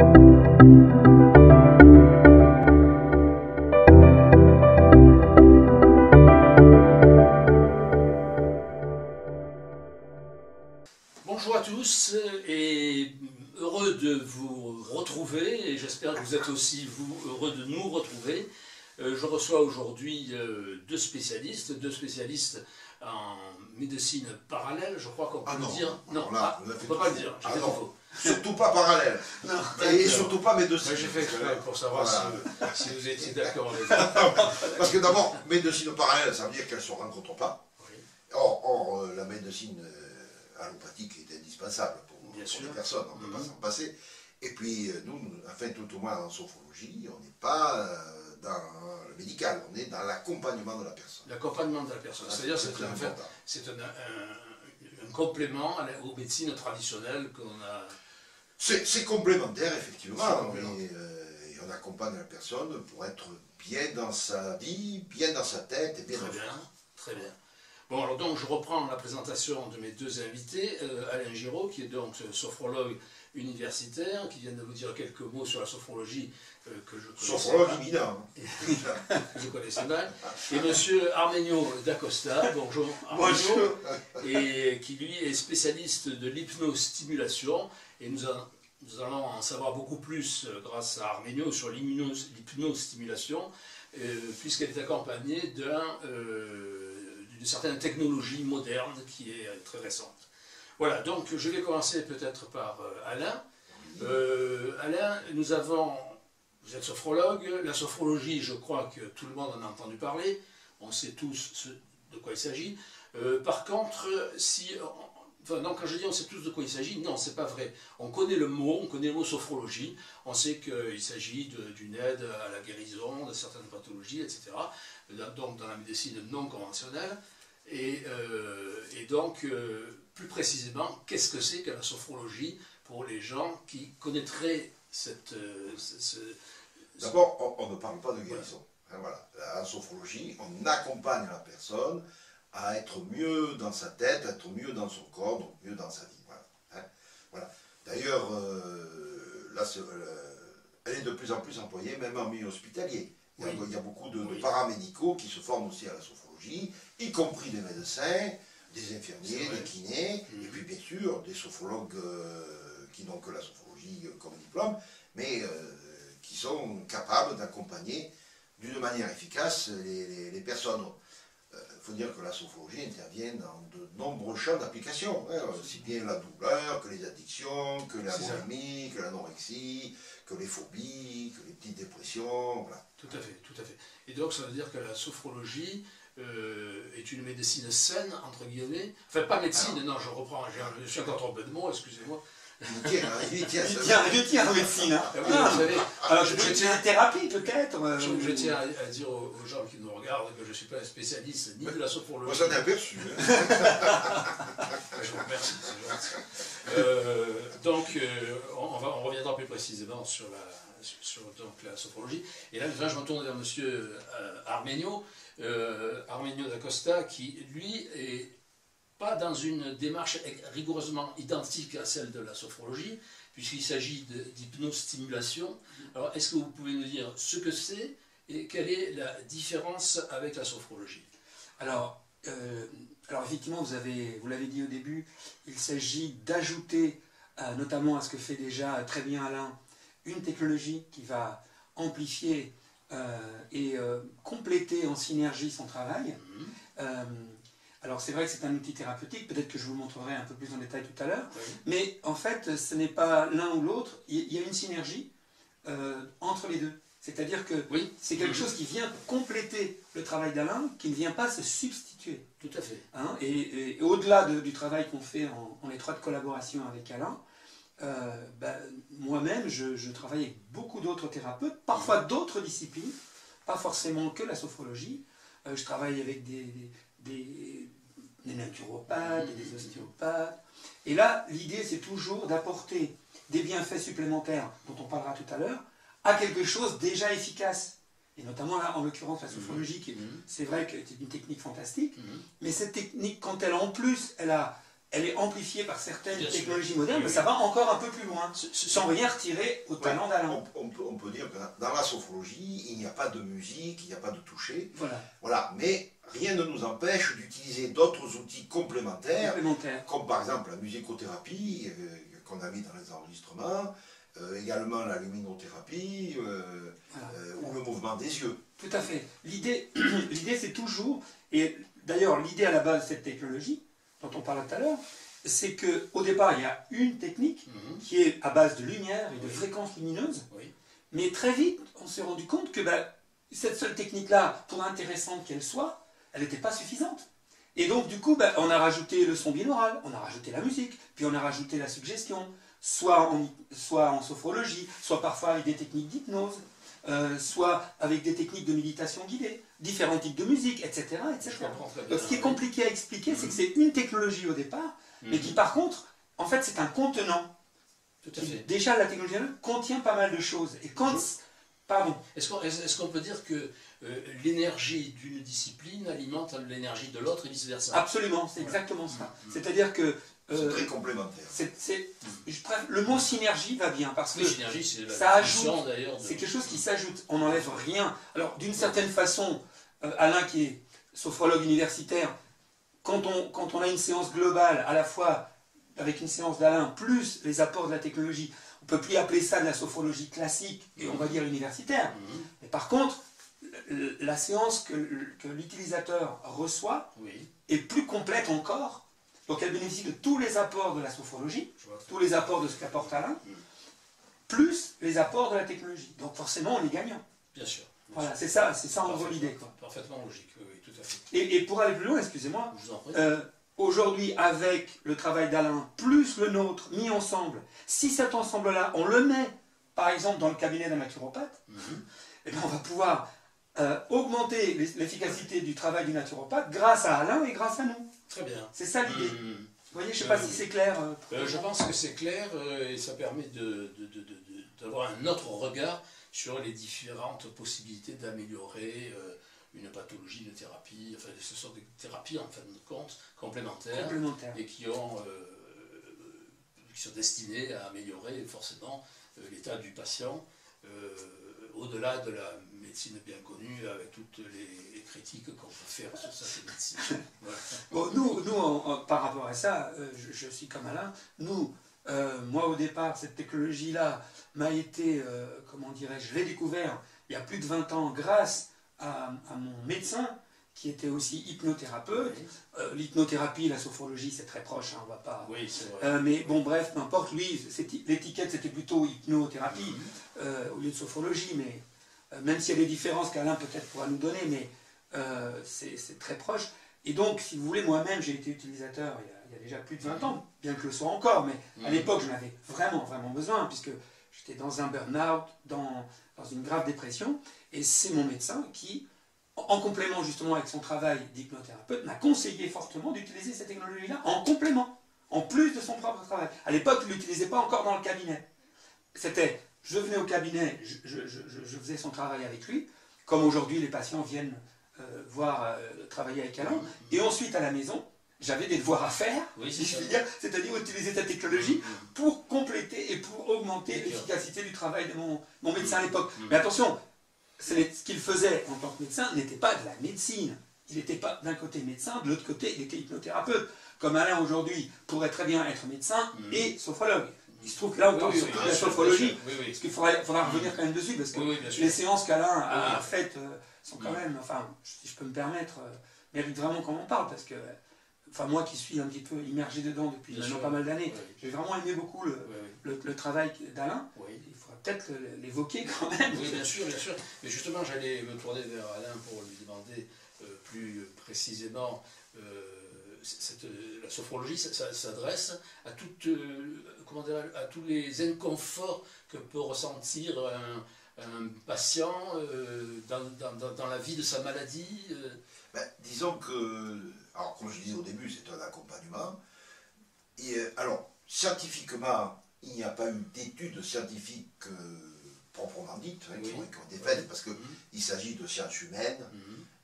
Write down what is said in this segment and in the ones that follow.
Bonjour à tous et heureux de vous retrouver, et j'espère que vous êtes aussi vous heureux de nous retrouver. Je reçois aujourd'hui deux spécialistes en médecine parallèle, je crois qu'on peut le dire. Non, on ne peut pas le dire, j'ai fait faux. Surtout pas parallèle. Non. Et surtout pas médecine. J'ai fait exprès pour savoir si vous étiez d'accord avec Parce que d'abord, médecine parallèle, ça veut dire qu'elles ne se rencontrent pas. Oui. Or, la médecine allopathique est indispensable pour les personnes, on ne peut pas s'en passer. Et puis, nous, enfin, tout au moins en sophrologie, on n'est pas dans le médical, on est dans l'accompagnement de la personne. L'accompagnement de la personne, c'est-à-dire c'est un complément aux médecines traditionnelles qu'on a... C'est complémentaire, effectivement, et on accompagne la personne pour être bien dans sa vie, bien dans sa tête et bien dans sa vie. Très bien. Bon, alors donc je reprends la présentation de mes deux invités, Alain Giraud, qui est donc sophrologue universitaire, qui vient de vous dire quelques mots sur la sophrologie que je connaissais sophrologue éminent. Que je connaissais mal, et monsieur Armenio d'Acosta, bonjour Armenio, et qui lui est spécialiste de l'hypnostimulation, et nous allons en savoir beaucoup plus grâce à Armenio sur l'hypnostimulation, puisqu'elle est accompagnée d'une certaine technologie moderne qui est très récente. Voilà, donc je vais commencer peut-être par Alain. Alain, vous êtes sophrologue, la sophrologie, je crois que tout le monde en a entendu parler, on sait tous de quoi il s'agit. Par contre, non, quand je dis on sait tous de quoi il s'agit, non, c'est pas vrai. On connaît le mot sophrologie, on sait qu'il s'agit d'une aide à la guérison de certaines pathologies, etc. Donc dans la médecine non conventionnelle. Et donc, plus précisément, qu'est-ce que c'est que la sophrologie pour les gens qui connaîtraient cette... D'abord, on ne parle pas de guérison. Voilà. En sophrologie, on accompagne la personne à être mieux dans sa tête, à être mieux dans son corps, donc mieux dans sa vie. Voilà. Voilà. D'ailleurs, elle est de plus en plus employée, même en milieu hospitalier. Il y a beaucoup de paramédicaux qui se forment aussi à la sophrologie, y compris des médecins, des infirmiers, des kinés, et puis bien sûr des sophrologues qui n'ont que la sophrologie comme diplôme, mais qui sont capables d'accompagner d'une manière efficace les personnes. Il faut dire que la sophrologie intervient dans de nombreux champs d'application, aussi bien la douleur, que les addictions, que la boulimie, que l'anorexie, que les phobies, que les petites dépressions, voilà. Tout à fait, tout à fait. Et donc ça veut dire que la sophrologie est une médecine saine, entre guillemets. Enfin, pas médecine, non, je reprends, je suis encore trompé de mots, excusez-moi. Il tient en médecine. Hein. Vous savez, alors je tiens en thérapie peut-être. Je tiens à dire aux gens qui nous regardent que je ne suis pas un spécialiste ni de la sophrologie. Moi j'en ai aperçu. Je vous remercie, c'est gentil. Donc on reviendra plus précisément sur la sophrologie. Et là je me tourne vers monsieur Armenio d'Acosta, qui lui est pas dans une démarche rigoureusement identique à celle de la sophrologie, puisqu'il s'agit d'hypnostimulation. Alors, est-ce que vous pouvez nous dire ce que c'est et quelle est la différence avec la sophrologie? Alors effectivement, vous l'avez dit au début, il s'agit d'ajouter, notamment à ce que fait déjà très bien Alain, une technologie qui va amplifier et compléter en synergie son travail. Alors c'est vrai que c'est un outil thérapeutique, peut-être que je vous le montrerai un peu plus en détail tout à l'heure, mais en fait ce n'est pas l'un ou l'autre, il y a une synergie entre les deux. C'est-à-dire que c'est quelque chose qui vient compléter le travail d'Alain, qui ne vient pas se substituer. Tout à fait. Hein, et au-delà du travail qu'on fait en étroite collaboration avec Alain, moi-même je travaille avec beaucoup d'autres thérapeutes, parfois d'autres disciplines, pas forcément que la sophrologie. Je travaille avec des naturopathes, des ostéopathes. Et là, l'idée, c'est toujours d'apporter des bienfaits supplémentaires, dont on parlera tout à l'heure, à quelque chose déjà efficace. Et notamment, là, en l'occurrence, la sophrologie, c'est vrai que c'est une technique fantastique, mais cette technique, quand elle, en plus, elle a elle est amplifiée par certaines Bien technologies sûr. modernes, Oui, mais oui. ça va encore un peu plus loin, Ce- sans rien retirer au talent d'Alain. On peut dire que dans la sophrologie, il n'y a pas de musique, il n'y a pas de toucher. Voilà, Voilà, mais rien ne nous empêche d'utiliser d'autres outils complémentaires, complémentaire. comme par exemple la musicothérapie qu'on a mis dans les enregistrements, également la luminothérapie ou le mouvement des yeux. Tout à fait. L'idée c'est toujours, et d'ailleurs l'idée à la base de cette technologie, dont on parlait tout à l'heure, c'est qu'au départ il y a une technique qui est à base de lumière et de fréquences lumineuses, mais très vite on s'est rendu compte que cette seule technique-là, pour intéressante qu'elle soit, elle n'était pas suffisante. Et donc du coup, on a rajouté le son binaural, on a rajouté la musique, puis on a rajouté la suggestion, soit en sophrologie, soit parfois avec des techniques d'hypnose, soit avec des techniques de méditation guidée, différents types de musique, etc. etc. Donc, ce qui est compliqué à expliquer, c'est que c'est une technologie au départ, mais qui par contre, en fait, c'est un contenant. Tout à fait. Déjà, la technologie contient pas mal de choses. Et quand... Pardon. Est-ce qu'on peut dire que l'énergie d'une discipline alimente l'énergie de l'autre et vice-versa? Absolument, c'est exactement ça. C'est-à-dire que... c'est très complémentaire. Le mot synergie va bien, parce que synergie, ça ajoute, c'est quelque chose qui s'ajoute, on n'enlève rien. Alors d'une certaine façon, Alain qui est sophrologue universitaire, quand on a une séance globale, à la fois avec une séance d'Alain, plus les apports de la technologie, on ne peut plus appeler ça de la sophrologie classique, et on va dire universitaire. Mais par contre, la séance que l'utilisateur reçoit est plus complète encore. Donc elle bénéficie de tous les apports de la sophrologie, tous les apports de ce qu'apporte Alain, plus les apports de la technologie. Donc forcément, on est gagnant. Bien sûr. Voilà, c'est ça en gros l'idée. Parfaitement logique, oui, tout à fait. Et pour aller plus loin, excusez-moi, Je vous en prie. aujourd'hui, avec le travail d'Alain, plus le nôtre, mis ensemble, si cet ensemble-là, on le met, par exemple, dans le cabinet d'un naturopathe, eh bien, on va pouvoir augmenter l'efficacité du travail du naturopathe grâce à Alain et grâce à nous. Très bien. C'est ça l'idée. Vous voyez, je ne sais pas si c'est clair. Je pense que c'est clair et ça permet d'avoir un autre regard sur les différentes possibilités d'améliorer une pathologie, une thérapie, enfin ce sont des thérapies en fin de compte complémentaires. Et qui sont destinées à améliorer forcément l'état du patient au-delà de la médecine bien connue avec toutes les critiques qu'on peut faire sur cette médecine. Voilà. Bon, nous par rapport à ça, je suis comme Alain, moi au départ, cette technologie-là m'a été, comment dirais-je, je l'ai découvert il y a plus de 20 ans grâce à mon médecin qui était aussi hypnothérapeute. L'hypnothérapie, la sophrologie, c'est très proche, hein, on va pas... Oui, c'est vrai. Mais bon, bref, n'importe, lui, l'étiquette c'était plutôt hypnothérapie au lieu de sophrologie, mais même s'il y a des différences qu'Alain peut-être pourra nous donner, mais c'est très proche. Et donc, si vous voulez, moi-même, j'ai été utilisateur il y a déjà plus de 20 ans, bien que le soit encore, mais à l'époque, j'en avais vraiment, vraiment besoin, puisque j'étais dans un burn-out, dans une grave dépression, et c'est mon médecin qui, en complément justement avec son travail d'hypnothérapeute, m'a conseillé fortement d'utiliser cette technologie-là en complément, en plus de son propre travail. À l'époque, il ne l'utilisait pas encore dans le cabinet. C'était, je venais au cabinet, je faisais son travail avec lui, comme aujourd'hui les patients viennent travailler avec Alain, et ensuite à la maison, j'avais des devoirs à faire, si je puis dire, c'est-à-dire utiliser cette technologie pour compléter et pour augmenter l'efficacité du travail de mon médecin à l'époque. Mais attention, ce qu'il faisait en tant que médecin n'était pas de la médecine. Il n'était pas d'un côté médecin, de l'autre côté il était hypnothérapeute. Comme Alain aujourd'hui pourrait très bien être médecin et sophrologue. Il se trouve que là on parle surtout de la sophrologie, parce qu'il faudra revenir quand même dessus, parce que les séances qu'Alain a faites sont quand même, enfin, si je peux me permettre, méritent vraiment qu'on en parle, parce que, enfin moi qui suis un petit peu immergé dedans depuis maintenant pas mal d'années, j'ai vraiment aimé beaucoup le travail d'Alain. Il faudra peut-être l'évoquer quand même. Oui, bien sûr, bien sûr. Mais justement, j'allais me tourner vers Alain pour lui demander plus précisément, la sophrologie s'adresse à à tous les inconforts que peut ressentir un patient dans la vie de sa maladie. Disons que, alors comme je disais au début, c'est un accompagnement. Et alors, scientifiquement, il n'y a pas eu d'études scientifiques proprement dites qui ont été faites, parce qu'il s'agit de sciences humaines,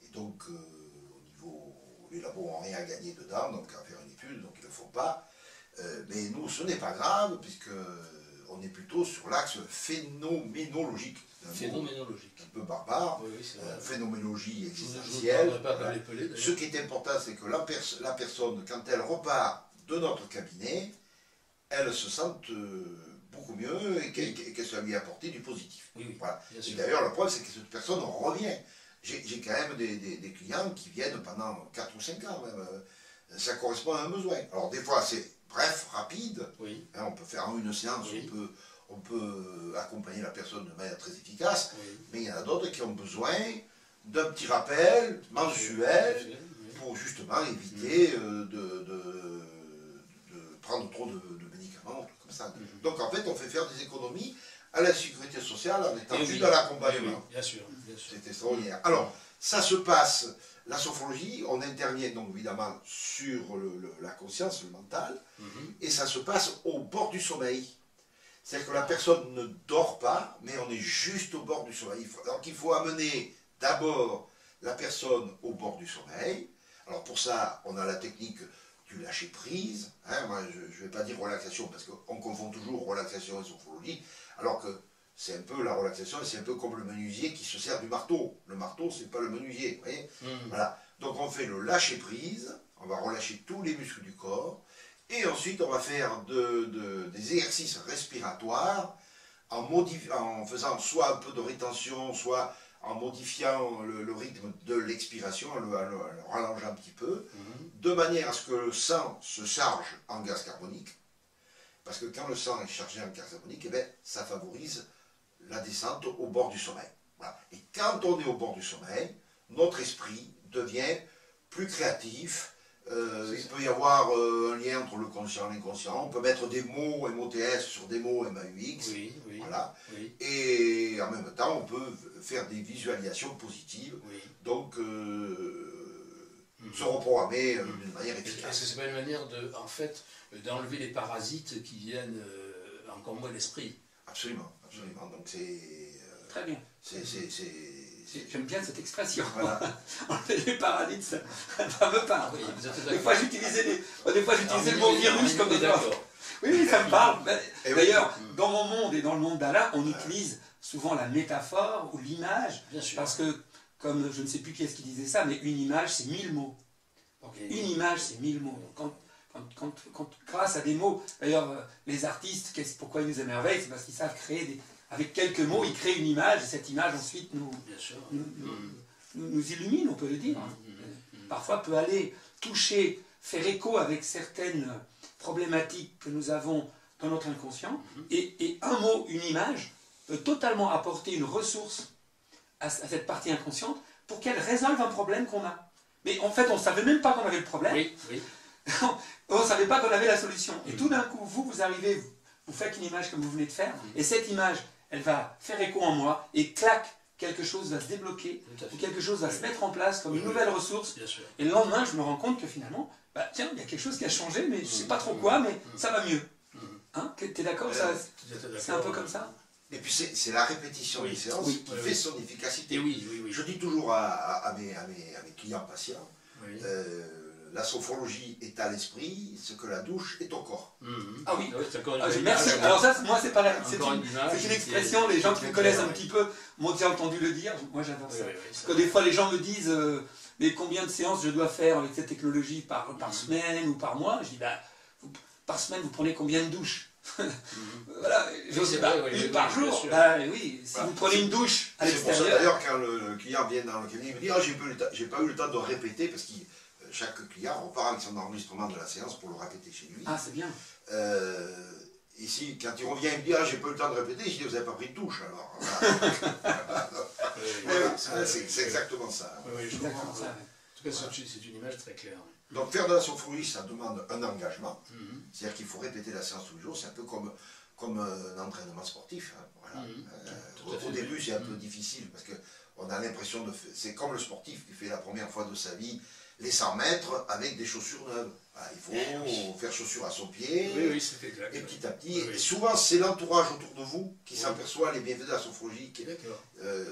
et donc au niveau, les labos n'ont rien à gagner dedans, donc à faire une études, donc ils ne le font pas. Mais nous, ce n'est pas grave, puisque on est plutôt sur l'axe phénoménologique. Phénoménologique. Un peu barbare, Oui, c'est vrai. Phénoménologie Je existentielle. ne pas comme les pelés, Ce qui est important, c'est que la personne, quand elle repart de notre cabinet, elle se sente beaucoup mieux et que ça lui a apporté du positif. Oui, voilà. bien Et sûr. d'ailleurs, la preuve, c'est que cette personne revient. J'ai quand même des clients qui viennent pendant 4 ou 5 ans même. Ça correspond à un besoin. Alors des fois, c'est bref, rapide. Oui. Hein, on peut faire en une séance, Oui. on peut accompagner la personne de manière très efficace. Oui. Mais il y en a d'autres qui ont besoin d'un petit rappel mensuel Oui. pour justement éviter de prendre trop de médicaments, trucs comme ça. Donc en fait, on fait faire des économies à la sécurité sociale en étant juste dans l'accompagnement. Oui, bien sûr. C'est extraordinaire. Alors, ça se passe, la sophrologie, on intervient donc évidemment sur la conscience, le mental, et ça se passe au bord du sommeil. C'est-à-dire que la personne ne dort pas, mais on est juste au bord du sommeil. Donc il faut amener d'abord la personne au bord du sommeil. Alors pour ça, on a la technique du lâcher-prise. Hein, moi, je ne vais pas dire relaxation, parce qu'on confond toujours relaxation et sophrologie, alors que c'est un peu la relaxation, c'est un peu comme le menuisier qui se sert du marteau. Le marteau, c'est pas le menuisier, vous voyez. Voilà. Donc on fait le lâcher-prise, on va relâcher tous les muscles du corps, et ensuite on va faire des exercices respiratoires en faisant soit un peu de rétention, soit en modifiant le rythme de l'expiration, en le rallongeant un petit peu, de manière à ce que le sang se charge en gaz carbonique, parce que quand le sang est chargé en gaz carbonique, eh bien, ça favorise la descente au bord du sommeil. Voilà. Et quand on est au bord du sommeil, notre esprit devient plus créatif. Il peut y avoir un lien entre le conscient et l'inconscient. On peut mettre des mots MOTS sur des mots MAUX. Oui, oui. Voilà. Oui. Et en même temps, on peut faire des visualisations positives. Oui. Donc, se reprogrammer d'une manière Est-ce efficace. que c'est pas une manière de, en fait, d'enlever les parasites qui viennent encore moins l'esprit? Absolument, absolument. Donc c'est... Très bien. C'est... J'aime bien cette expression. Voilà. Enlever les parasites, ça me parle. Oui, vous êtes Des d'accord. fois, j'utilisais le mot virus comme des fois. d'accord. Oui, ça me parle. Et oui. D'ailleurs, dans mon monde et dans le monde d'Alain, on utilise souvent la métaphore ou l'image, Bien sûr. parce que, comme je ne sais plus qui est-ce qui disait ça, mais une image, c'est 1000 mots. Donc, une image, c'est 1000 mots. Donc, grâce à des mots, d'ailleurs, les artistes, pourquoi ils nous émerveillent, c'est parce qu'ils savent créer avec quelques mots, ils créent une image, et cette image ensuite Bien sûr. nous illumine, on peut le dire. Parfois peut aller toucher, faire écho avec certaines problématiques que nous avons dans notre inconscient, et un mot, une image, peut totalement apporter une ressource à cette partie inconsciente pour qu'elle résolve un problème qu'on a. Mais en fait, on ne savait même pas qu'on avait le problème. Oui, oui. On ne savait pas qu'on avait la solution. Et tout d'un coup, vous arrivez, vous faites une image comme vous venez de faire, et cette image, elle va faire écho en moi, et clac, quelque chose va se débloquer, ou quelque chose va se mettre en place comme une nouvelle ressource. Bien sûr. Et le lendemain, je me rends compte que finalement, tiens, il y a quelque chose qui a changé, mais je ne sais pas trop quoi, mais ça va mieux. Hein, t'es d'accord? C'est un peu comme ça? Et puis c'est la répétition des séances qui fait son efficacité. Et oui, oui, oui. Je dis toujours à mes clients patients, Oui. la sophrologie est à l'esprit, ce que la douche est au corps. Ah oui, c'est encore une merci. image. Alors ça, moi, c'est pareil. Encore une image C'est une qui expression, est- les gens qui qui est me connaissent claire, un petit peu m'ont déjà entendu le dire. Moi, j'adore ça. Oui, Parce que des fois, les gens me disent, mais combien de séances je dois faire avec cette technologie par semaine ou par mois? Je dis, par semaine, vous prenez combien de douches? Voilà, je sais pas, une par bien jour. sûr. Oui, si vous prenez une douche à C'est pour ça l'extérieur. d'ailleurs quand le client vient dans le cabinet, il me dit ah, j'ai pas eu le temps de répéter parce que chaque client repart avec son enregistrement de la séance pour le répéter chez lui. Ah, c'est bien. Ici, quand il revient, il me dit ah, j'ai pas eu le temps de répéter, je dis vous avez pas pris de douche alors. Voilà, c'est exactement ça. Oui, oui, je Exactement comprends. ça. En tout cas, c'est une image très claire. Donc faire de la sophrologie, ça demande un engagement. C'est-à-dire qu'il faut répéter la séance tous les jours. C'est un peu comme un entraînement sportif. Hein, voilà. Tout à fait, Au début, oui. c'est un peu difficile parce qu'on a l'impression de... C'est comme le sportif qui fait la première fois de sa vie les 100 mètres avec des chaussures neuves. Voilà, il faut faire chaussures à son pied. Oui, oui, c'est exact. Et petit à petit, Oui. et souvent c'est l'entourage autour de vous qui s'aperçoit les bienfaits de la sophrologie, D'accord.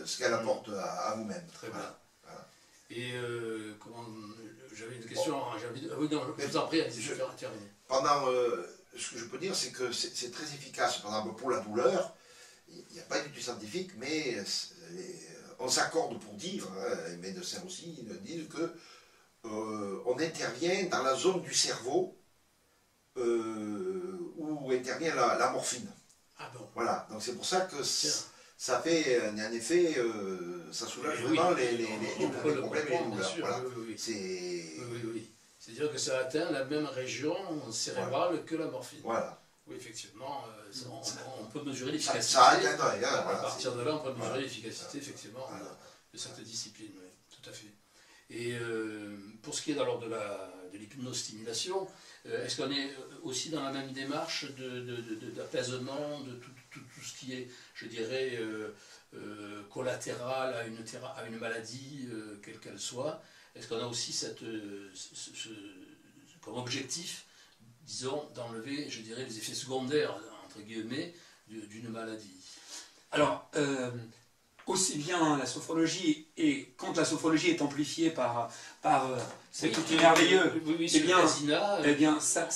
ce qu'elle apporte à vous-même. Très bien. Voilà. Voilà. Et j'avais une question, oui, non, je vous en prie, allez-y, je vais terminer. Pendant, ce que je peux dire, c'est que c'est très efficace. Par exemple, pour la douleur, il n'y a pas d'études scientifiques, mais on s'accorde pour dire, hein, les médecins aussi disent que on intervient dans la zone du cerveau où intervient la morphine. Ah bon. Voilà, donc c'est pour ça que ça fait un effet, ça soulage vraiment les problèmes et les douleurs. Voilà. Oui. C'est-à-dire que ça atteint la même région cérébrale que la morphine. Voilà. Oui, effectivement, on peut mesurer l'efficacité. Ça atteint, voilà, à partir de là, on peut mesurer l'efficacité, effectivement, de cette discipline. Oui, tout à fait. Et pour ce qui est alors de l'hypnostimulation, est-ce qu'on est aussi dans la même démarche d'apaisement de tout ce qui est, je dirais, collatéral à une maladie, quelle qu'elle soit? Est-ce qu'on a aussi comme objectif, disons, d'enlever, je dirais, les effets secondaires, entre guillemets, d'une maladie? Alors, aussi bien la sophrologie, et quand la sophrologie est amplifiée par cet outil merveilleux, eh bien, ça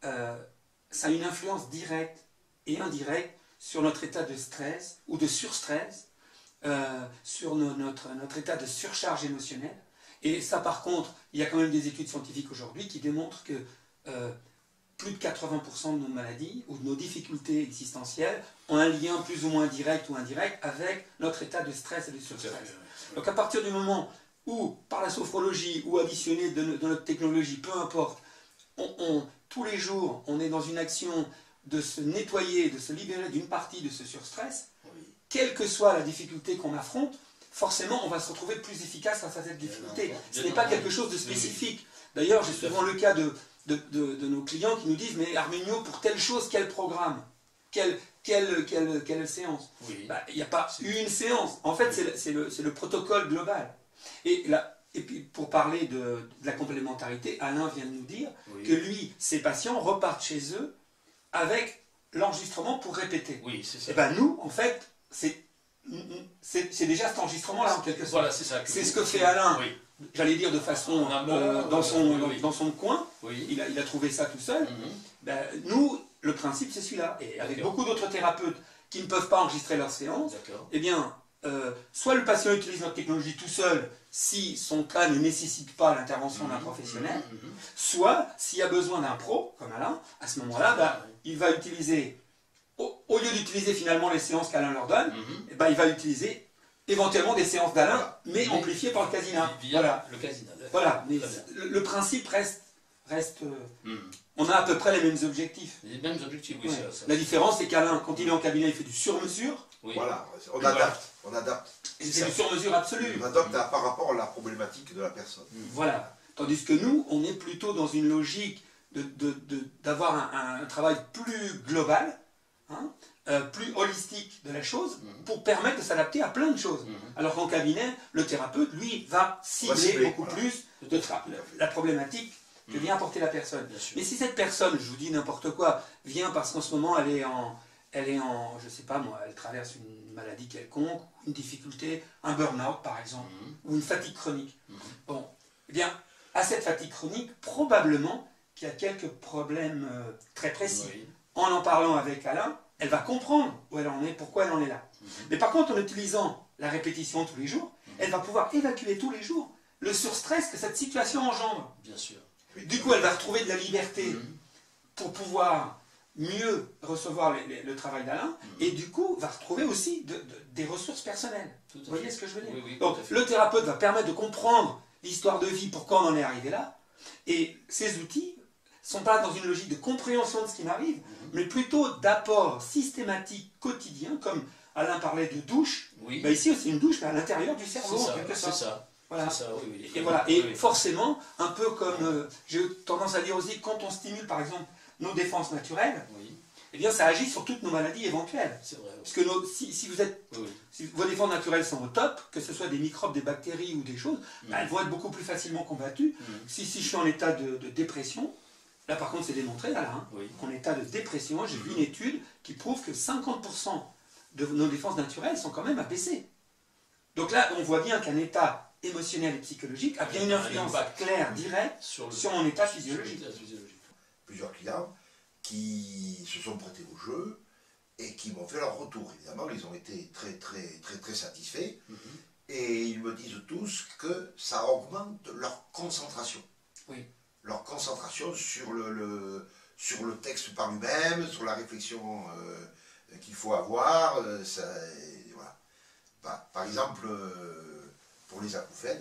a une influence directe et indirecte sur notre état de stress ou de surstress, sur notre état de surcharge émotionnelle. Et ça, par contre, il y a quand même des études scientifiques aujourd'hui qui démontrent que plus de 80% de nos maladies ou de nos difficultés existentielles ont un lien plus ou moins direct ou indirect avec notre état de stress et de surstress. Donc à partir du moment où, par la sophrologie ou additionné de notre technologie, peu importe, tous les jours, on est dans une action de se nettoyer, de se libérer d'une partie de ce surstress, quelle que soit la difficulté qu'on affronte, forcément on va se retrouver plus efficace face à cette difficulté. Ce n'est pas quelque chose de spécifique. D'ailleurs, j'ai souvent le cas de nos clients qui nous disent « Mais Armenio, pour telle chose, quel programme? Quelle séance ?» Il n'y a pas une séance. En fait, c'est le protocole global. Et puis, pour parler de la complémentarité, Alain vient de nous dire que lui, ses patients repartent chez eux avec l'enregistrement pour répéter. Oui, c'est ça. Et bien nous, en fait, c'est déjà cet enregistrement-là, en quelque sorte. Voilà, c'est ça. C'est ce que fait Alain. J'allais dire de façon dans son coin, il a trouvé ça tout seul. Nous, le principe c'est celui-là. Et avec beaucoup d'autres thérapeutes qui ne peuvent pas enregistrer leur séance, eh bien, soit le patient utilise notre technologie tout seul si son cas ne nécessite pas l'intervention d'un professionnel, soit s'il y a besoin d'un pro, comme Alain, à ce moment-là, il va utiliser, au lieu d'utiliser finalement les séances qu'Alain leur donne, il va utiliser éventuellement des séances d'Alain, mais amplifiées par le Casina. Voilà, le Casina. Voilà, mais le principe reste on a à peu près les mêmes objectifs. Les mêmes objectifs, oui. Ça. La différence, c'est qu'Alain, quand il est en cabinet, il fait du sur-mesure. Voilà, on adapte. C'est du sur-mesure absolu. On adapte par rapport à la problématique de la personne. Voilà. Tandis que nous, on est plutôt dans une logique d'avoir un travail plus global, plus holistique de la chose, pour permettre de s'adapter à plein de choses. Alors qu'en cabinet, le thérapeute, lui, va cibler beaucoup plus la problématique que vient apporter la personne. Mais si cette personne, je vous dis n'importe quoi, vient parce qu'en ce moment elle est en, je sais pas moi, elle traverse une maladie quelconque, une difficulté, un burn-out par exemple, ou une fatigue chronique. Bon, eh bien, à cette fatigue chronique, probablement qu'il y a quelques problèmes très précis. En parlant avec Alain, elle va comprendre où elle en est, pourquoi elle en est là. Mais par contre, en utilisant la répétition tous les jours, elle va pouvoir évacuer tous les jours le surstress que cette situation engendre. Bien sûr. Du coup, elle va retrouver de la liberté pour pouvoir mieux recevoir le travail d'Alain, et du coup, va retrouver aussi des ressources personnelles. Vous voyez ce que je veux dire? Donc, le thérapeute va permettre de comprendre l'histoire de vie, pourquoi on en est arrivé là, et ces outils ne sont pas dans une logique de compréhension de ce qui m'arrive, mais plutôt d'apport systématique quotidien, comme Alain parlait de douche. Ici, c'est une douche mais à l'intérieur du cerveau, en quelque sorte. C'est ça. Voilà. Ça, et voilà. Et forcément, un peu comme j'ai tendance à dire aussi, quand on stimule par exemple nos défenses naturelles, eh bien ça agit sur toutes nos maladies éventuelles. C'est vrai. Parce que si vos défenses naturelles sont au top, que ce soit des microbes, des bactéries ou des choses, elles vont être beaucoup plus facilement combattues. Si je suis en état de dépression, là par contre c'est démontré, là, en état de dépression, j'ai vu une étude qui prouve que 50% de nos défenses naturelles sont quand même abaissées. Donc là, on voit bien qu'un état émotionnel et psychologique a bien une influence claire, directe sur mon état physiologique. Plusieurs clients qui se sont prêtés au jeu et qui m'ont fait leur retour. Évidemment, ils ont été très satisfaits. Et ils me disent tous que ça augmente leur concentration. Oui. Leur concentration sur le texte par lui-même, sur la réflexion qu'il faut avoir. Voilà. Par exemple, pour les acouphènes,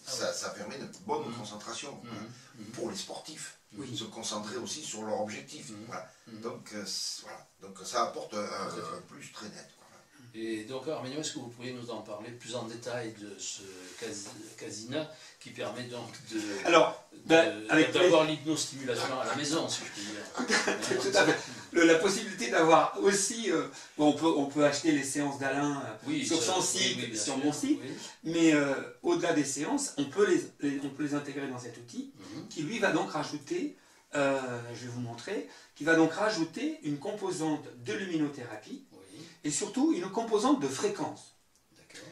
ça permet une bonne concentration pour les sportifs. Se concentrer aussi sur leur objectif. Voilà. Donc, voilà. Donc ça apporte un plus très net. Et donc, Arménio, est-ce que vous pourriez nous en parler plus en détail de ce casina qui permet donc d'avoir l'hypnostimulation à la maison, si je puis dire. Tout à fait. La possibilité d'avoir aussi, on peut acheter les séances d'Alain sur son site, sur mon site, mais au-delà des séances, on peut les intégrer dans cet outil qui lui va donc rajouter, je vais vous montrer, qui va donc rajouter une composante de luminothérapie. Et surtout une composante de fréquence.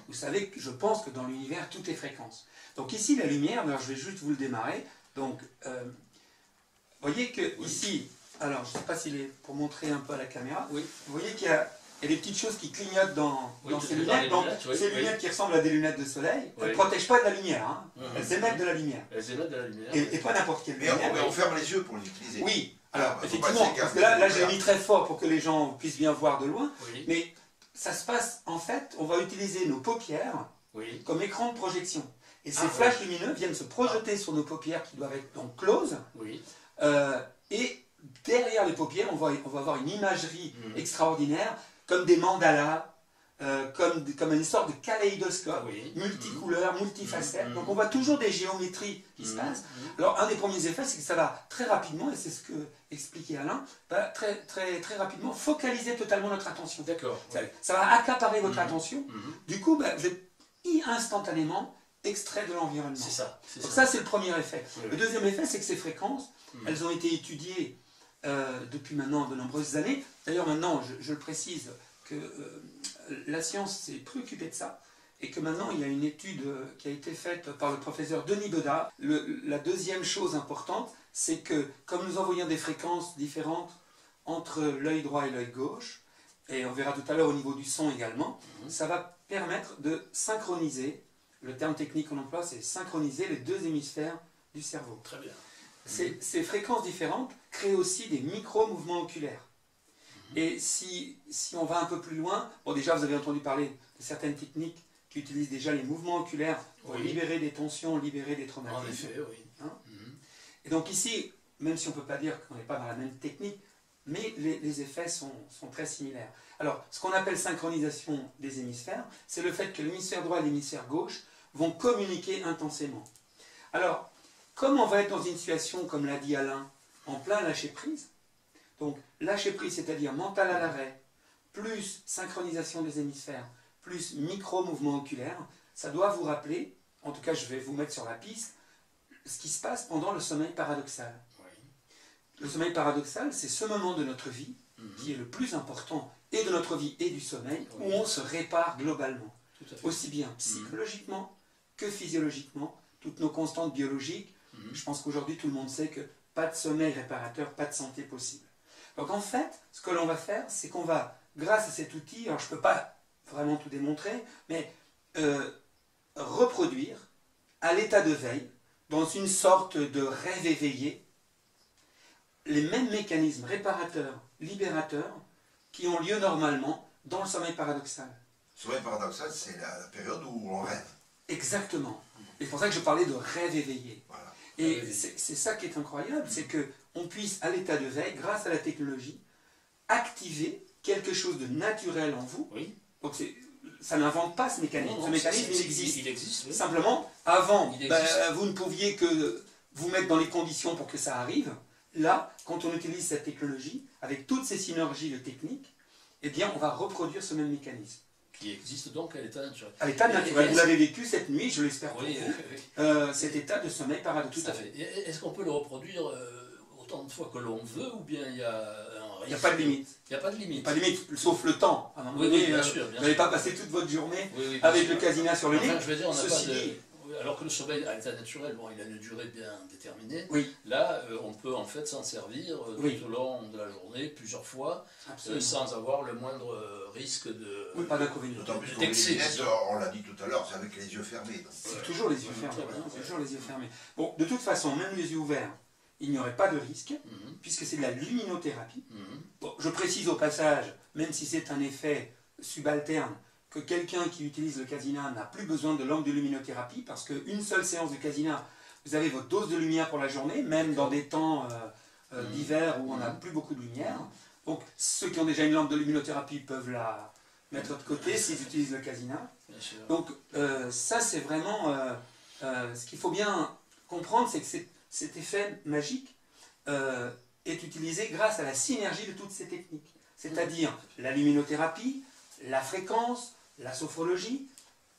Vous savez, je pense que dans l'univers, tout est fréquence. Donc ici, la lumière, alors je vais juste vous le démarrer. Donc, vous voyez que ici, alors je ne sais pas s'il est pour montrer un peu à la caméra, vous voyez qu'il y a des petites choses qui clignotent dans ces lunettes. Donc, ces lunettes qui ressemblent à des lunettes de soleil, elles ne protègent pas de la lumière. Hein. Elles émettent de la lumière. Elles émettent de la lumière. Et pas n'importe quelle lumière. Mais on ferme les yeux pour les utiliser. Oui. Alors, effectivement, parce que là je l'ai mis très fort pour que les gens puissent bien voir de loin, mais ça se passe, en fait, on va utiliser nos paupières comme écran de projection. Et ces flashs lumineux viennent se projeter sur nos paupières qui doivent être donc closes, et derrière les paupières, on va avoir une imagerie extraordinaire, comme des mandalas, comme une sorte de kaléidoscope, multicouleur, multifacette. Donc on voit toujours des géométries qui se passent. Alors un des premiers effets, c'est que ça va très rapidement, et c'est ce que expliquait Alain, va très rapidement focaliser totalement notre attention. D'accord. Ça va accaparer votre attention. Du coup, vous êtes instantanément extrait de l'environnement. C'est ça. Donc ça, c'est le premier effet. Le deuxième effet, c'est que ces fréquences, elles ont été étudiées depuis maintenant de nombreuses années. D'ailleurs, maintenant, je le précise, que la science s'est préoccupée de ça, et que maintenant il y a une étude qui a été faite par le professeur Denis Bedard. La deuxième chose importante, c'est que comme nous envoyons des fréquences différentes entre l'œil droit et l'œil gauche, et on verra tout à l'heure au niveau du son également, ça va permettre de synchroniser, le terme technique qu'on emploie, c'est synchroniser les deux hémisphères du cerveau. Très bien. Ces fréquences différentes créent aussi des micro-mouvements oculaires. Et si on va un peu plus loin, bon déjà vous avez entendu parler de certaines techniques qui utilisent déjà les mouvements oculaires pour libérer des tensions, libérer des traumatismes. En effet, oui. Hein Et donc ici, même si on ne peut pas dire qu'on n'est pas dans la même technique, mais les effets sont très similaires. Alors, ce qu'on appelle synchronisation des hémisphères, c'est le fait que l'hémisphère droit et l'hémisphère gauche vont communiquer intensément. Alors, comme on va être dans une situation, comme l'a dit Alain, en plein lâcher-prise, donc lâcher-prise, c'est-à-dire mental à l'arrêt, plus synchronisation des hémisphères, plus micro-mouvement oculaire, ça doit vous rappeler, en tout cas je vais vous mettre sur la piste, ce qui se passe pendant le sommeil paradoxal. Le sommeil paradoxal, c'est ce moment de notre vie qui est le plus important, et de notre vie et du sommeil, où on se répare globalement, aussi bien psychologiquement que physiologiquement, toutes nos constantes biologiques. Je pense qu'aujourd'hui tout le monde sait que pas de sommeil réparateur, pas de santé possible. Donc en fait, ce que l'on va faire, c'est qu'on va, grâce à cet outil, alors je ne peux pas vraiment tout démontrer, mais reproduire à l'état de veille, dans une sorte de rêve éveillé, les mêmes mécanismes réparateurs, libérateurs, qui ont lieu normalement dans le sommeil paradoxal. Le sommeil paradoxal, c'est la période où on rêve. Exactement. Et c'est pour ça que je parlais de rêve éveillé. Voilà. Et c'est ça qui est incroyable, c'est qu'on puisse, à l'état de veille, grâce à la technologie, activer quelque chose de naturel en vous. Oui. Donc ça n'invente pas ce mécanisme. Ce mécanisme, il existe. Il existe, oui. Simplement, avant, vous ne pouviez que vous mettre dans les conditions pour que ça arrive. Là, quand on utilise cette technologie, avec toutes ces synergies de techniques, eh bien, on va reproduire ce même mécanisme. Qui existe donc à l'état naturel. À l'état naturel. Vous l'avez vécu cette nuit, je l'espère pour oui, vous, cet état de sommeil paradoxal. Tout à fait. Est-ce qu'on peut le reproduire autant de fois que l'on veut, ou bien il y a un risque? Il n'y a pas de limite. Il n'y a pas de limite. Il n'y a pas de limite, sauf le temps. À un moment Oui, donné, oui, bien sûr. vous n'allez pas passer toute votre journée avec le casinat sur le lit. Enfin, je veux dire, on n'a pas Ceci de... dit, Oui, alors que le sommeil à l'état naturel, bon, il a une durée bien déterminée. Oui. Là, on peut en fait s'en servir Oui. tout au long de la journée, plusieurs fois, absolument. sans avoir le moindre risque de... Oui, pas d'inconvénient. D'autant plus qu'on d'excès, les lunettes, disons. on l'a dit tout à l'heure, c'est avec les yeux fermés. Donc. C'est toujours les yeux fermés. Très bien, C'est toujours les yeux fermés. Bon, de toute façon, même les yeux ouverts, il n'y aurait pas de risque, puisque c'est de la luminothérapie. Bon, je précise au passage, même si c'est un effet subalterne, que quelqu'un qui utilise le casinat n'a plus besoin de lampe de luminothérapie, parce qu'une seule séance de casinat, vous avez votre dose de lumière pour la journée, même dans des temps d'hiver où on n'a plus beaucoup de lumière. Donc ceux qui ont déjà une lampe de luminothérapie peuvent la mettre de côté s'ils utilisent le casinat. Bien sûr. Donc ça c'est vraiment ce qu'il faut bien comprendre, c'est que cet effet magique est utilisé grâce à la synergie de toutes ces techniques, c'est-à-dire la luminothérapie, la fréquence, la sophrologie,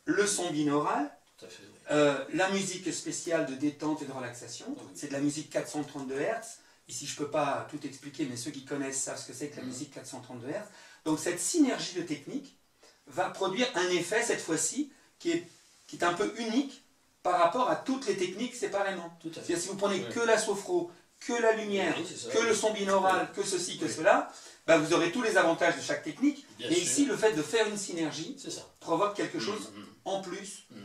le son binaural, Tout à fait, oui. la musique spéciale de détente et de relaxation. C'est de la musique 432 Hz. Ici, je ne peux pas tout expliquer, mais ceux qui connaissent savent ce que c'est que la musique 432 Hz. Donc cette synergie de techniques va produire un effet, cette fois-ci, qui est un peu unique par rapport à toutes les techniques séparément. Tout à fait. C'est-à-dire si vous prenez que la sophro, que la lumière, Oui, c'est ça. que le son binaural, que ceci, que cela, ben vous aurez tous les avantages de chaque technique. Bien et sûr. ici, le fait de faire une synergie C'est ça. provoque quelque chose en plus Mm.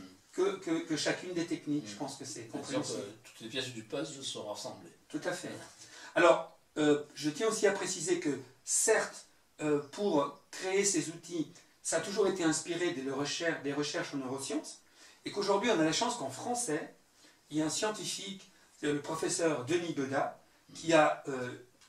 que chacune des techniques. Je pense que c'est Par exemple, compréhensible. toutes les pièces du puzzle sont rassemblées. Tout à fait. Alors, je tiens aussi à préciser que, certes, pour créer ces outils, ça a toujours été inspiré des recherches en neurosciences, et qu'aujourd'hui, on a la chance qu'en français, il y a un scientifique, le professeur Denis Bedat, qui a,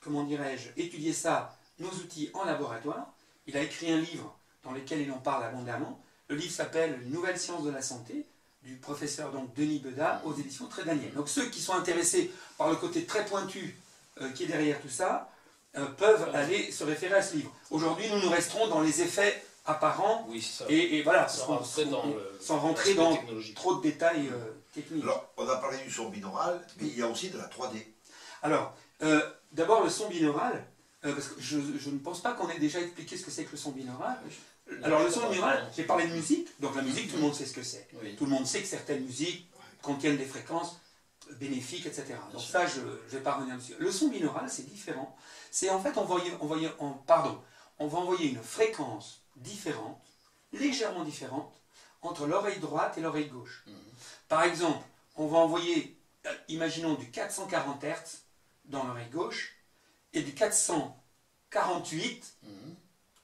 comment dirais-je, étudié ça, nos outils en laboratoire. Il a écrit un livre dans lequel il en parle abondamment. Le livre s'appelle « Une nouvelle science de la santé », du professeur donc, Denis Bedat, aux éditions Très Daniel. Donc ceux qui sont intéressés par le côté très pointu qui est derrière tout ça, peuvent aller se référer à ce livre. Aujourd'hui, nous resterons dans les effets apparents, Oui, c'est ça. et voilà, Sans rentrer sans rentrer dans trop de détails techniques. Alors, on a parlé du son binaural, mais il y a aussi de la 3D. Alors, d'abord le son binaural, parce que je ne pense pas qu'on ait déjà expliqué ce que c'est que le son binaural. Alors le son binaural, j'ai parlé de musique, donc la musique, tout le monde sait ce que c'est. Oui. Tout le monde sait que certaines musiques contiennent des fréquences bénéfiques, etc. Donc ça, je ne vais pas revenir dessus. Le son binaural, c'est différent. C'est en fait, on va envoyer une fréquence différente, légèrement différente, entre l'oreille droite et l'oreille gauche. Par exemple, on va envoyer, imaginons du 440 Hz dans l'oreille gauche et du 448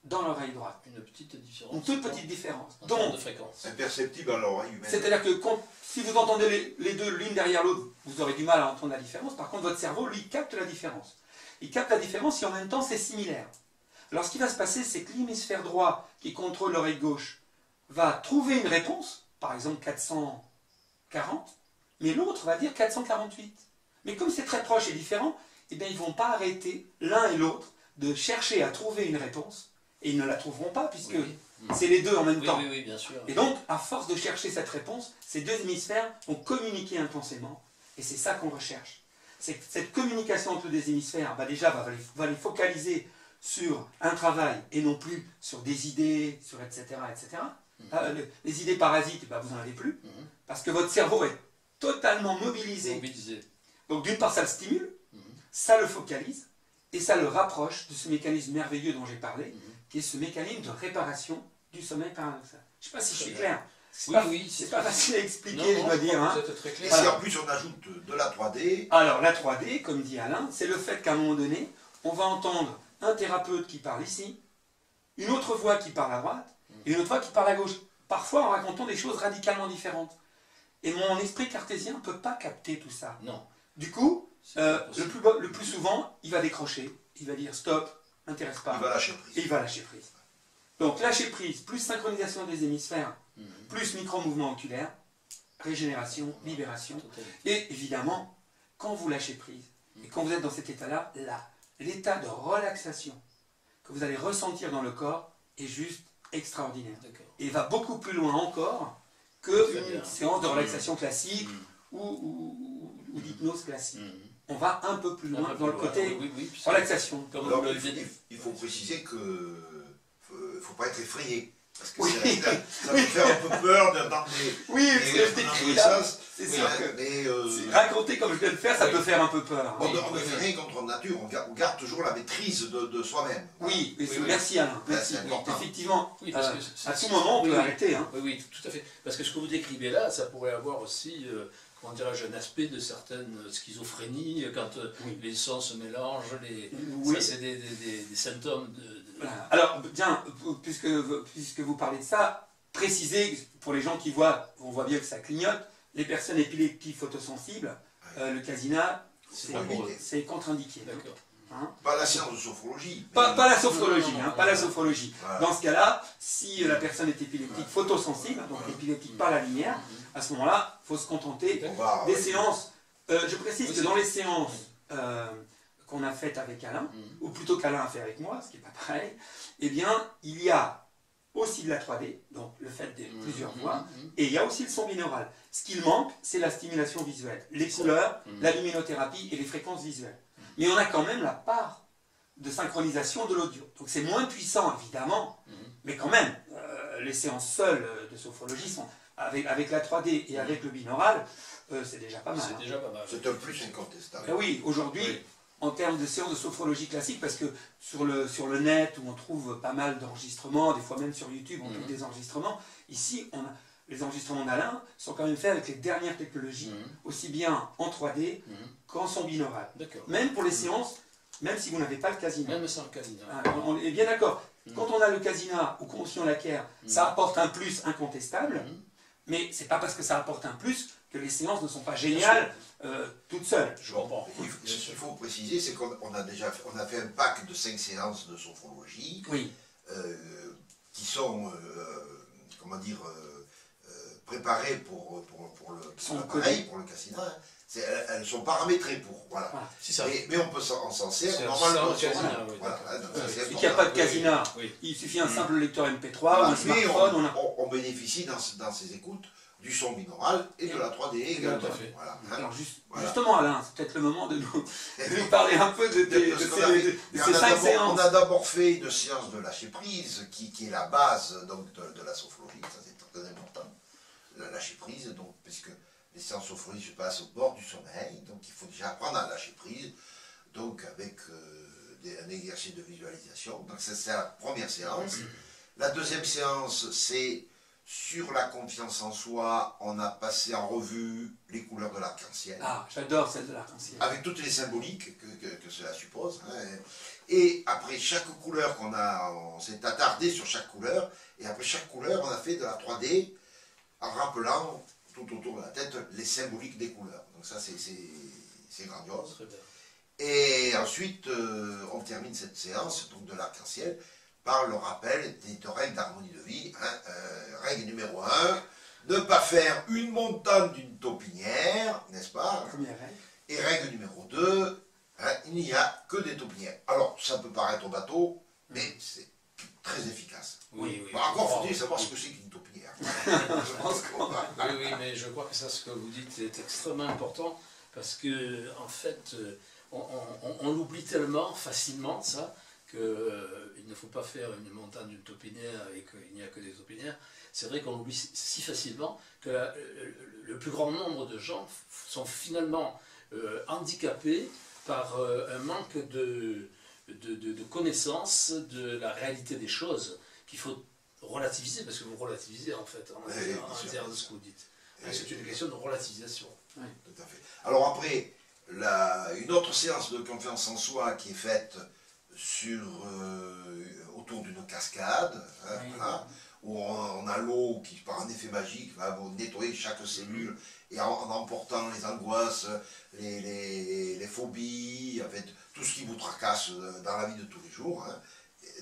dans l'oreille droite. Une petite différence. Une toute petite différence. En termes Donc, de fréquence. Imperceptible à l'oreille humaine. c'est-à-dire que si vous entendez les deux l'une derrière l'autre, vous aurez du mal à entendre la différence. Par contre, votre cerveau, lui, capte la différence. Il capte la différence si en même temps c'est similaire. Alors, ce qui va se passer, c'est que l'hémisphère droit, qui contrôle l'oreille gauche, va trouver une réponse, par exemple 440, mais l'autre va dire 448. Mais comme c'est très proche et différent, eh bien, ils ne vont pas arrêter l'un et l'autre de chercher à trouver une réponse, et ils ne la trouveront pas, puisque Oui. c'est les deux en même temps. Oui, oui, bien sûr. Et donc, à force de chercher cette réponse, ces deux hémisphères vont communiquer intensément, et c'est ça qu'on recherche. Cette communication entre les hémisphères, bah déjà, va les focaliser sur un travail, et non plus sur des idées, sur etc. etc. Les idées parasites, bah, vous n'en avez plus, parce que votre cerveau est totalement mobilisé. Donc d'une part, ça le stimule, ça le focalise, et ça le rapproche de ce mécanisme merveilleux dont j'ai parlé, qui est ce mécanisme de réparation du sommeil paradoxal. Je ne sais pas si je suis clair. C'est pas facile à expliquer, je dois dire. Hein. Très clair. Et si en plus on ajoute de la 3D... Alors la 3D, comme dit Alain, c'est le fait qu'à un moment donné, on va entendre un thérapeute qui parle ici, une autre voix qui parle à droite, et une autre voix qui parle à gauche. Parfois en racontant des choses radicalement différentes. Et mon esprit cartésien ne peut pas capter tout ça. Non. Du coup, le plus souvent, il va décrocher, il va dire stop, m'intéresse pas. Il va lâcher prise. Et il va lâcher prise. Donc lâcher prise, plus synchronisation des hémisphères, plus micro-mouvement oculaire, régénération, libération. Et évidemment, quand vous lâchez prise, et quand vous êtes dans cet état-là, l'état de relaxation que vous allez ressentir dans le corps est juste extraordinaire. Et va beaucoup plus loin encore qu'une séance de relaxation classique ou d'hypnose classique. on va un peu plus loin dans le côté puisque, relaxation. Comme Alors, il faut préciser que ne faut pas être effrayé. Parce que ça peut faire un peu peur d'entendre c'est sûr que raconter comme je viens de le faire, ça peut faire un peu peur. On ne fait rien contre la nature, on garde toujours la maîtrise de soi-même. Oui, merci Alain. Merci. Effectivement, à tout moment, on peut arrêter. Hein. Oui, tout à fait. Parce que ce que vous décrivez là, ça pourrait avoir aussi, comment dirais-je, un aspect de certaines schizophrénies, quand les sons se mélangent, ça c'est des symptômes de... Voilà. Alors, bien, puisque vous parlez de ça, précisez, pour les gens qui voient, on voit bien que ça clignote, les personnes épileptiques photosensibles, le casinat, c'est contre-indiqué. D'accord. Hein? Pas la séance de sophrologie. Pas la sophrologie, pas la sophrologie. Voilà. Dans ce cas-là, si la personne est épileptique photosensible, donc épileptique par la lumière, à ce moment-là, il faut se contenter des séances. Je précise que dans les séances qu'on a faites avec Alain, ou plutôt qu'Alain a fait avec moi, ce qui n'est pas pareil, eh bien, il y a aussi de la 3D, donc le fait de plusieurs voix, et il y a aussi le son binaural. Ce qu'il manque, c'est la stimulation visuelle, les couleurs, la luminothérapie et les fréquences visuelles. Mais on a quand même la part de synchronisation de l'audio. Donc c'est moins puissant, évidemment, mais quand même, les séances seules de sophrologie sont, avec la 3D et avec le binaural, c'est déjà pas mal. C'est déjà pas mal. C'est un plus incontestable. Oui, aujourd'hui, en termes de séances de sophrologie classique, parce que sur le net, où on trouve pas mal d'enregistrements, des fois même sur YouTube, on trouve des enregistrements, ici, les enregistrements d'Alain sont quand même faits avec les dernières technologies, aussi bien en 3D qu'en son binaural. Même pour les séances, même si vous n'avez pas le casinat. Même sans le casinat. On est bien d'accord. Quand on a le casinat ou qu'on suit la Laquaire, ça apporte un plus incontestable, mais c'est pas parce que ça apporte un plus que les séances ne sont pas géniales toutes seules. Je comprends. Ce qu'il faut préciser, c'est qu'on a fait un pack de 5 séances de sophrologie qui sont, comment dire, préparées pour l'appareil, pour le casinat. Elles sont paramétrées pour. Voilà. Mais on peut s'en servir normalement. Il n'y a pas de casinat. Il suffit un simple lecteur MP3 ou un smartphone. On bénéficie dans ces écoutes du son binaural et de la 3D également. Voilà. Alors justement Alain, c'est peut-être le moment de nous parler un peu de ces 5 séances. On a d'abord fait une séance de lâcher prise qui est la base donc, de la sophrologie, ça c'est très important. La lâcher prise, donc, puisque les séances sophrologiques se passent au bord du sommeil, donc il faut déjà apprendre à lâcher prise, donc avec un exercice de visualisation. Donc c'est la première séance. La deuxième séance, c'est sur la confiance en soi, on a passé en revue les couleurs de l'arc-en-ciel. Ah, j'adore celle de l'arc-en-ciel. Avec toutes les symboliques que cela suppose. Hein. Et après chaque couleur on s'est attardé sur chaque couleur, et après chaque couleur, on a fait de la 3D en rappelant tout autour de la tête les symboliques des couleurs. Donc ça, c'est grandiose. Et ensuite, on termine cette séance donc de l'arc-en-ciel par le rappel des règles d'harmonie de vie. Hein. Règle numéro 1, ne pas faire une montagne d'une taupinière, n'est-ce pas? Première règle. Et règle numéro 2, hein, il n'y a que des taupinières. Alors, ça peut paraître au bateau, mais c'est très efficace. Encore faut-il savoir ce que c'est qu'une taupinière. Oui, mais je crois que ça, ce que vous dites est extrêmement important, parce que, en fait, on l'oublie tellement facilement, ça, qu'il ne faut pas faire une montagne d'une taupinière et qu'il n'y a que des taupinières. C'est vrai qu'on oublie si facilement que le plus grand nombre de gens sont finalement handicapés par un manque de connaissance de la réalité des choses qu'il faut relativiser, parce que vous relativisez en fait en interne de ce que vous dites. C'est une question de relativisation. Oui. Tout à fait. Alors après, une autre séance de confiance en soi qui est faite autour d'une cascade, hein, voilà, où on a l'eau qui, par un effet magique, va vous nettoyer chaque cellule, et en emportant les angoisses, les phobies, en fait, tout ce qui vous tracasse dans la vie de tous les jours, hein,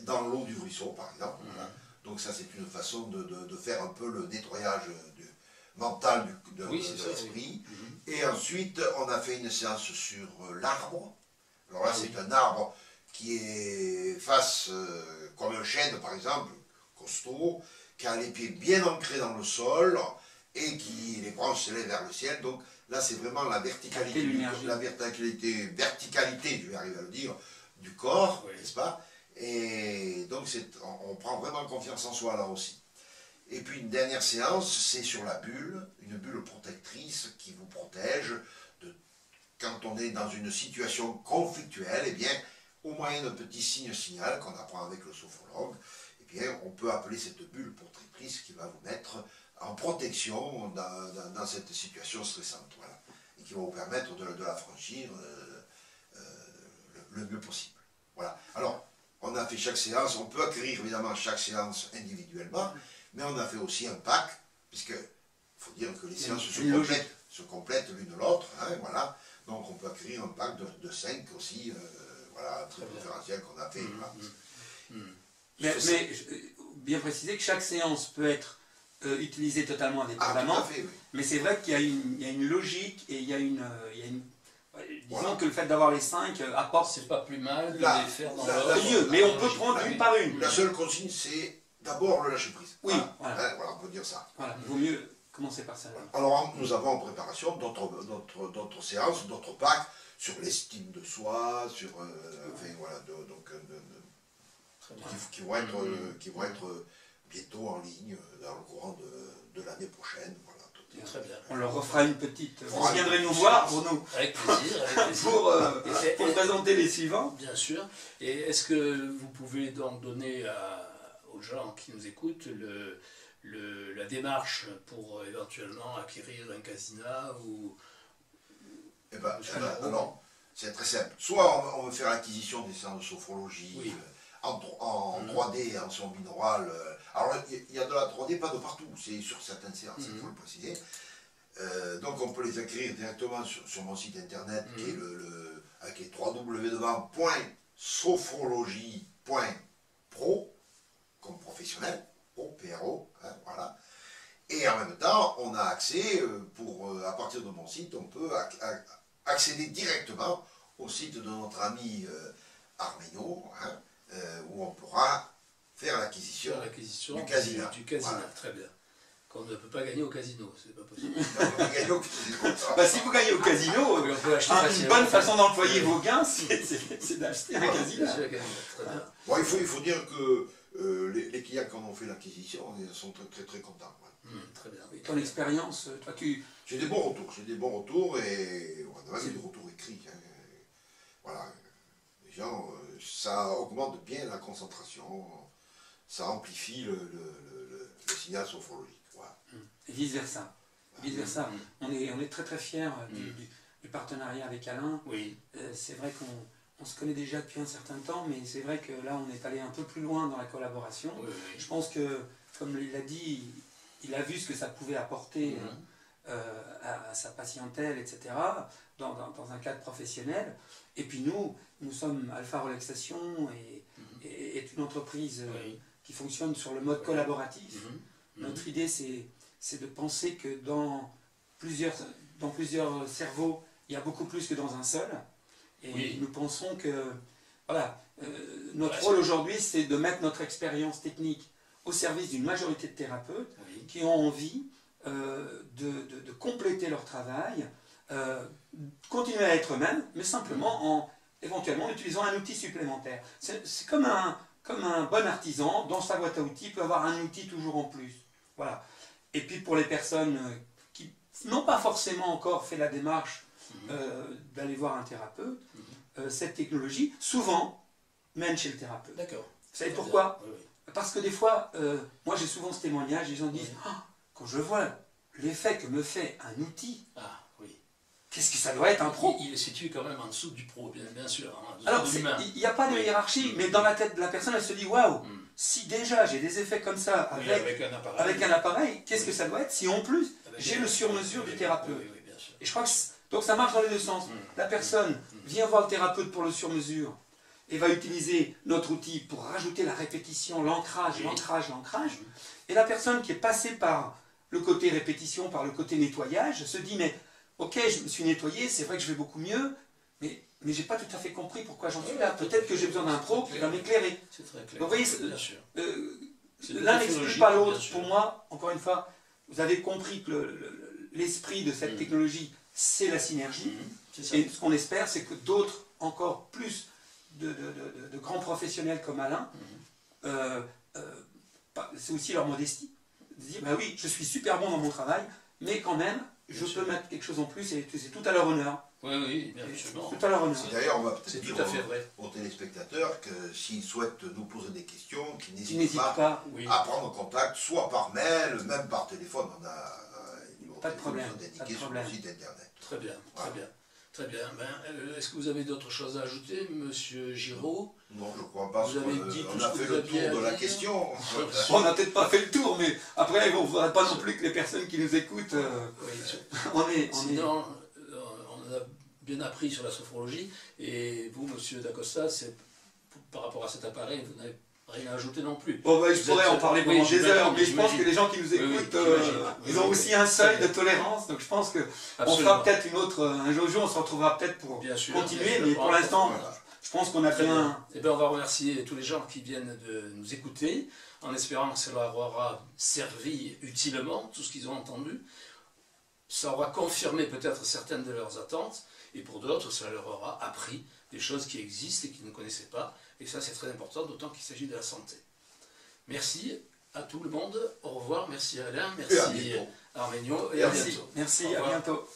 dans l'eau du ruisseau par exemple. Voilà. Donc ça c'est une façon de faire un peu le nettoyage mental de l'esprit. Et ensuite on a fait une séance sur l'arbre. Alors là c'est un arbre qui est face comme un chêne par exemple, costaud, qui a les pieds bien ancrés dans le sol et qui les branches s'élèvent vers le ciel. Donc là, c'est vraiment la verticalité, je vais arriver à le dire, du corps, n'est-ce pas? Et donc on prend vraiment confiance en soi là aussi. Et puis une dernière séance, c'est sur la bulle, une bulle protectrice qui vous protège quand on est dans une situation conflictuelle, eh bien, au moyen d'un petit signal qu'on apprend avec le sophrologue, eh bien, on peut appeler cette bulle protectrice qui va vous mettre en protection dans cette situation stressante, voilà, et qui va vous permettre de la franchir le mieux possible. Voilà. Alors, on a fait chaque séance, on peut acquérir évidemment chaque séance individuellement, mais on a fait aussi un pack, puisque il faut dire que les séances se complètent l'une l'autre, hein, voilà. Donc on peut acquérir un pack de 5 aussi, voilà, très préférentiel qu'on a fait. Mais bien préciser que chaque séance peut être utilisée totalement indépendamment, oui. Mais c'est vrai qu'il y a une logique et il y a une disons que le fait d'avoir les 5 apporte... C'est pas plus mal de les faire dans l'ordre. C'est mieux, mais on peut prendre une par une. La seule consigne, c'est d'abord le lâcher prise. Oui, voilà, on peut dire ça. Voilà, il vaut mieux commencer par ça. Alors, nous avons en préparation d'autres séances, d'autres packs sur l'estime de soi, sur, enfin, voilà, qui vont être bientôt en ligne dans le courant de l'année prochaine. Voilà. Très bien. On leur refera une petite... Vous viendrez nous voir pour nous... Avec plaisir. pour présenter les suivants. Bien sûr. Et est-ce que vous pouvez donc donner aux gens qui nous écoutent la démarche pour éventuellement acquérir un casina ou... Eh bien, non, c'est très simple. Soit on veut faire l'acquisition des séances de sophrologie, oui, en 3D, en son binaural. Alors, il y a de la 3D, pas de partout, c'est sur certaines séances, il faut le préciser. Donc, on peut les acquérir directement sur mon site internet, qui est avec les www.sophrologie.pro, comme professionnel, PRO, hein, voilà. Et en même temps, on a accès, à partir de mon site, on peut accéder directement au site de notre ami Armenio, hein, où on pourra faire l'acquisition du casino. Voilà. Très bien. Qu'on ne peut pas gagner au casino, c'est pas possible. Si vous gagnez au casino, une bonne façon d'employer vos gains, c'est d'acheter un casino. Bon, il faut dire que les clients qui en ont fait l'acquisition sont très très contents. Très bien. Oui, ton expérience, toi J'ai des bons retours, et on a des retours écrits. Hein. Voilà. Les gens, ça augmente bien la concentration, ça amplifie le signal sophrologique. Voilà. Et vice-versa. Vice-versa. On est très très fiers du partenariat avec Alain. Oui. C'est vrai qu'on se connaît déjà depuis un certain temps, mais c'est vrai que là on est allé un peu plus loin dans la collaboration. Oui. Je pense que, comme il l'a dit, il a vu ce que ça pouvait apporter à sa patientèle, etc., dans un cadre professionnel. Et puis nous sommes Alpha Relaxation et est une entreprise qui fonctionne sur le mode collaboratif. Notre idée, c'est de penser que dans plusieurs cerveaux, il y a beaucoup plus que dans un seul. Et nous pensons que voilà, notre rôle aujourd'hui, c'est de mettre notre expérience technique au service d'une majorité de thérapeutes qui ont envie de compléter leur travail, continuer à être eux-mêmes, mais simplement éventuellement en utilisant un outil supplémentaire. C'est comme un bon artisan, dans sa boîte à outils, peut avoir un outil toujours en plus. Voilà. Et puis pour les personnes qui n'ont pas forcément encore fait la démarche d'aller voir un thérapeute, cette technologie, souvent, mène chez le thérapeute. D'accord. Vous savez pourquoi ? Parce que des fois, moi j'ai souvent ce témoignage, les gens disent quand je vois l'effet que me fait un outil, qu'est-ce que ça doit être un pro ? Il est situé quand même en dessous du pro, bien sûr. Hein, alors, il n'y a pas de hiérarchie, mais dans la tête de la personne, elle se dit waouh, si déjà j'ai des effets comme ça avec un appareil, qu'est-ce que ça doit être si en plus j'ai le sur-mesure du thérapeute ? Et je crois que donc ça marche dans les deux sens. La personne vient voir le thérapeute pour le sur-mesure et va utiliser notre outil pour rajouter la répétition, l'ancrage. Et la personne qui est passée par le côté répétition, par le côté nettoyage, se dit mais ok, je me suis nettoyé, c'est vrai que je vais beaucoup mieux, mais je n'ai pas tout à fait compris pourquoi j'en suis là. Peut-être que j'ai besoin d'un pro qui va m'éclairer. C'est très clair. Donc vous voyez, l'un n'exclut pas l'autre. Pour moi, encore une fois, vous avez compris que l'esprit de cette technologie, c'est la synergie. Et ce qu'on espère, c'est que d'autres, encore plus de grands professionnels comme Alain, c'est aussi leur modestie, de dire, bah oui, je suis super bon dans mon travail, mais quand même, je peux mettre quelque chose en plus et c'est tout à leur honneur. Oui, bien sûr. Tout à leur honneur. D'ailleurs, on va peut-être C'est dire tout à fait vrai. aux téléspectateurs que s'ils souhaitent nous poser des questions, qu'ils Qui n'hésitent pas Oui. à prendre contact, soit par mail, même par téléphone. On a un numéro Pas de problème, dédié pas de sur le problème. site internet. Très bien, Voilà. très bien. Très bien. Est-ce que vous avez d'autres choses à ajouter, Monsieur Giraud? Non, je ne crois pas. Vous avez dit tout on ce a que fait vous le aviez tour de à la dire. question. On n'a peut-être pas fait le tour, mais après, on ne voudrait pas non plus que les personnes qui nous écoutent, Oui, sinon, on a bien appris sur la sophrologie, et vous, Monsieur Dacosta, par rapport à cet appareil, vous n'avez rien à ajouter non plus. Bon, bah, je pourrais en parler pendant des heures, mais je pense j'imagine. que les gens qui nous écoutent, ils ont aussi un seuil de tolérance, donc je pense qu'on fera peut-être un jour on se retrouvera peut-être pour continuer, mais pour l'instant, je pense qu'on a bien... Eh bien, on va remercier tous les gens qui viennent de nous écouter, en espérant que ça leur aura servi utilement, tout ce qu'ils ont entendu. Ça aura confirmé peut-être certaines de leurs attentes, et pour d'autres, ça leur aura appris des choses qui existent et qu'ils ne connaissaient pas. Et ça, c'est très important, d'autant qu'il s'agit de la santé. Merci à tout le monde. Au revoir. Merci à Alain. Merci à Arménio. Et à bientôt. Merci, à bientôt.